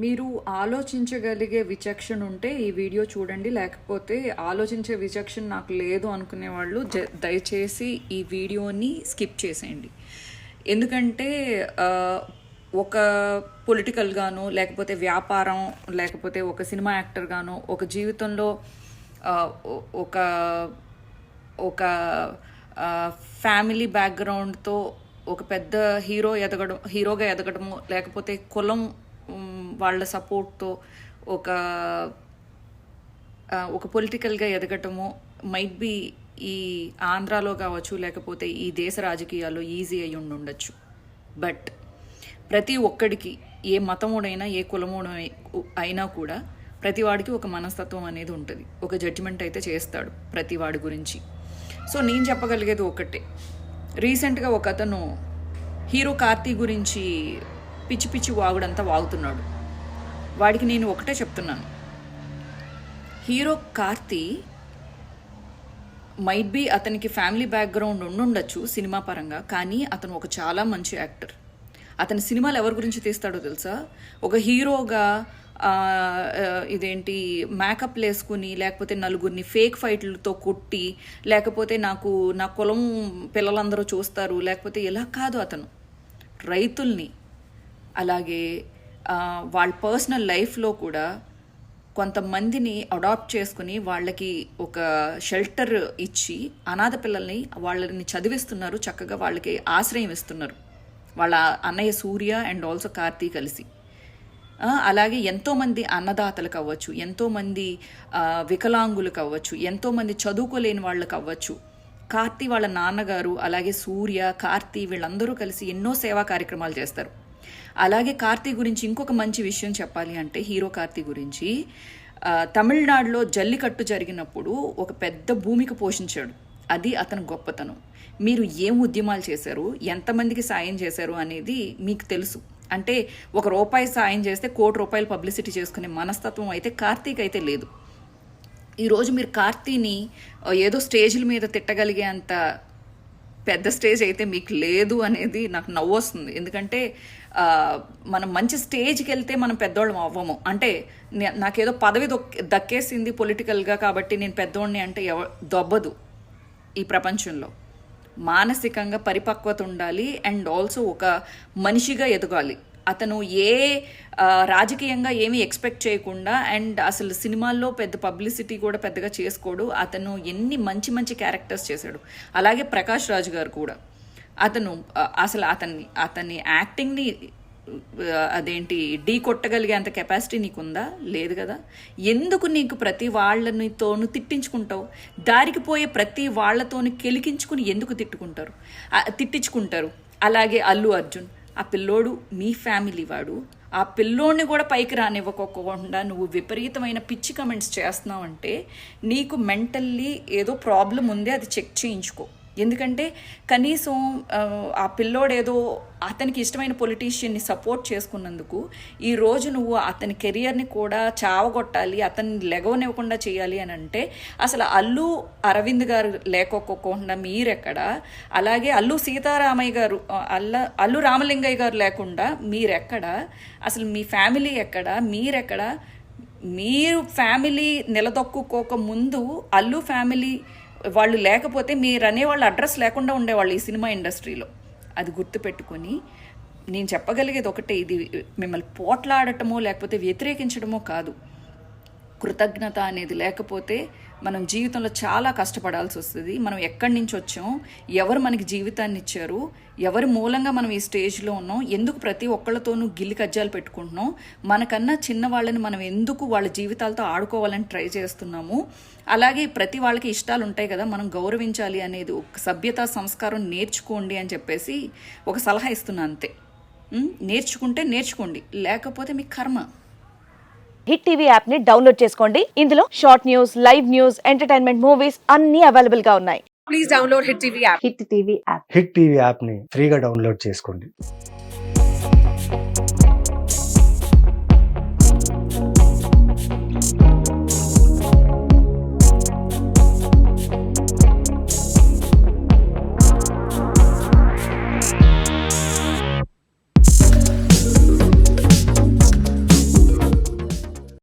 మీరు ఆలోచించగలిగే విచక్షణ ఉంటే ఈ వీడియో చూడండి, లేకపోతే ఆలోచించే విచక్షణ నాకు లేదు అనుకునే వాళ్ళు దయచేసి ఈ వీడియోని స్కిప్ చేసేయండి. ఎందుకంటే ఒక పొలిటికల్గాను, లేకపోతే వ్యాపారం, లేకపోతే ఒక సినిమా యాక్టర్గాను, ఒక జీవితంలో ఒక ఒక ఫ్యామిలీ బ్యాక్గ్రౌండ్తో ఒక పెద్ద హీరోగా ఎదగడము, లేకపోతే కులం వాళ్ళ సపోర్ట్తో ఒక పొలిటికల్గా ఎదగటము మైట్ బి ఈ ఆంధ్రాలో కావచ్చు, లేకపోతే ఈ దేశ రాజకీయాల్లో ఈజీ అయి ఉండొచ్చు. బట్ ప్రతి ఒక్కడికి, ఏ మతముడైనా ఏ కులముడు అయినా కూడా ప్రతి వాడికి ఒక మనస్తత్వం అనేది ఉంటుంది. ఒక జడ్జిమెంట్ అయితే చేస్తాడు ప్రతి వాడి గురించి. సో నేను చెప్పగలిగేది ఒకటే. రీసెంట్గా ఒక అతను హీరో కార్తీ గురించి పిచ్చి పిచ్చి వాగుడంతా వాగుతున్నాడు. వాడికి నేను ఒకటే చెప్తున్నాను, హీరో కార్తీ మైట్ బి అతనికి ఫ్యామిలీ బ్యాక్గ్రౌండ్ ఉండుండొచ్చు సినిమా పరంగా, కానీ అతను ఒక చాలా మంచి యాక్టర్. అతని సినిమాలు ఎవరి గురించి తీస్తాడో తెలుసా? ఒక హీరోగా మేకప్ వేసుకుని, లేకపోతే నలుగురిని ఫేక్ ఫైట్లతో కొట్టి, లేకపోతే నా కులం పిల్లలందరూ చూస్తారు, లేకపోతే ఇలా కాదు. అతను రైతుల్ని, అలాగే వాళ్ళ పర్సనల్ లైఫ్లో కూడా కొంతమందిని అడాప్ట్ చేసుకుని వాళ్ళకి ఒక షెల్టర్ ఇచ్చి అనాథ పిల్లల్ని వాళ్ళని చదివిస్తున్నారు, చక్కగా వాళ్ళకి ఆశ్రయం ఇస్తున్నారు వాళ్ళ అన్నయ్య సూర్య అండ్ ఆల్సో కార్తీ కలిసి. అలాగే ఎంతోమంది అన్నదాతలకు అవ్వచ్చు, ఎంతోమంది వికలాంగులకు అవ్వచ్చు, ఎంతోమంది చదువుకోలేని వాళ్ళకు అవ్వచ్చు. కార్తీ వాళ్ళ నాన్నగారు, అలాగే సూర్య, కార్తీ వీళ్ళందరూ కలిసి ఎన్నో సేవా కార్యక్రమాలు చేస్తారు. అలాగే కార్తీ గురించి ఇంకొక మంచి విషయం చెప్పాలి అంటే, హీరో కార్తీ గురించి తమిళనాడులో జల్లికట్టు జరిగినప్పుడు ఒక పెద్ద భూమికి పోషించాడు. అది అతని గొప్పతనం. మీరు ఏం ఉద్యమాలు చేశారు, ఎంతమందికి సాయం చేశారు అనేది మీకు తెలుసు. అంటే ₹1 సాయం చేస్తే ₹1,00,00,000 పబ్లిసిటీ చేసుకునే మనస్తత్వం అయితే కార్తీకి అయితే లేదు. ఈరోజు మీరు కార్తీని ఏదో స్టేజ్ల మీద తిట్టగలిగే అంత పెద్ద స్టేజ్ అయితే మీకు లేదు అనేది నాకు నవ్వు వస్తుంది. ఎందుకంటే మనం మంచి స్టేజ్కి వెళ్తే మనం పెద్దోళ్ళం అవ్వము. అంటే నాకేదో పదవి దక్కేసింది పొలిటికల్గా కాబట్టి నేను పెద్దోడిని అంటే దొబ్బదు ఈ ప్రపంచంలో. మానసికంగా పరిపక్వత ఉండాలి అండ్ ఆల్సో ఒక మనిషిగా ఎదగాలి. అతను రాజకీయంగా ఏమీ ఎక్స్పెక్ట్ చేయకుండా, అండ్ అసలు సినిమాల్లో పెద్ద పబ్లిసిటీ కూడా పెద్దగా చేసుకోడు. అతను ఎన్ని మంచి మంచి క్యారెక్టర్స్ చేశాడు. అలాగే ప్రకాష్ రాజ్ గారు కూడా. అతను అసలు అతని యాక్టింగ్ని ఢీ కొట్టగలిగే అంత కెపాసిటీ నీకుందా? లేదు కదా. ఎందుకు నీకు ప్రతి వాళ్ళనితోనూ తిట్టించుకుంటావు? దారికి పోయే ప్రతి వాళ్ళతోని కెలికించుకుని ఎందుకు తిట్టించుకుంటారు? అలాగే అల్లు అర్జున్, ఆ పిల్లోడు మీ ఫ్యామిలీ వాడు. ఆ పిల్లోడిని కూడా పైకి రానివ్వకోకుండా నువ్వు విపరీతమైన పిచ్చి కమెంట్స్ చేస్తున్నావు అంటే నీకు మెంటల్లీ ఏదో ప్రాబ్లం ఉంది, అది చెక్ చేయించుకో. ఎందుకంటే కనీసం ఆ పిల్లోడేదో అతనికి ఇష్టమైన పొలిటీషియన్ని సపోర్ట్ చేసుకున్నందుకు ఈరోజు నువ్వు అతని కెరియర్ని కూడా చావగొట్టాలి, అతన్ని లెగవనివ్వకుండా చేయాలి అని అంటే అసలు అల్లు అరవింద్ గారు లేకోకుండా మీరెక్కడ? అలాగే అల్లు రామలింగయ్య గారు లేకుండా మీరెక్కడ? అసలు మీ ఫ్యామిలీ ఎక్కడ? మీరెక్కడ? మీరు ఫ్యామిలీ నిలదొక్కుకోక ముందు అల్లు ఫ్యామిలీ వాళ్ళు లేకపోతే మీరు అనేవాళ్ళు అడ్రస్ లేకుండా ఉండేవాళ్ళు ఈ సినిమా ఇండస్ట్రీలో. అది గుర్తుపెట్టుకొని నేను చెప్పగలిగేది ఒకటే, ఇది మిమ్మల్ని పోట్లాడటమో లేకపోతే వ్యతిరేకించడమో కాదు. కృతజ్ఞత అనేది లేకపోతే మనం జీవితంలో చాలా కష్టపడాల్సి వస్తుంది. మనం ఎక్కడి నుంచి వచ్చాం, ఎవరు మనకి జీవితాన్ని ఇచ్చారు, ఎవరి మూలంగా మనం ఈ స్టేజ్లో ఉన్నాం, ఎందుకు ప్రతి ఒక్కళ్ళతోనూ గిల్లి కజ్జాలు పెట్టుకుంటున్నాం, మనకన్నా చిన్నవాళ్ళని మనం ఎందుకు వాళ్ళ జీవితాలతో ఆడుకోవాలని ట్రై చేస్తున్నాము. అలాగే ప్రతి వాళ్ళకి ఇష్టాలు ఉంటాయి కదా, మనం గౌరవించాలి అనేది ఒక సభ్యతా సంస్కారం నేర్చుకోండి అని చెప్పేసి ఒక సలహా ఇస్తున్నా అంతే. నేర్చుకుంటే నేర్చుకోండి, లేకపోతే మీ కర్మ. హిట్ టీవీ యాప్ ని డౌన్లోడ్ చేసుకోండి. ఇందులో short news, live news, entertainment movies అన్ని అవైలబుల్ గా ఉన్నాయి. Please download hit TV app. Hit TV app hit TV app ని ఫ్రీగా డౌన్లోడ్ చేసుకోండి.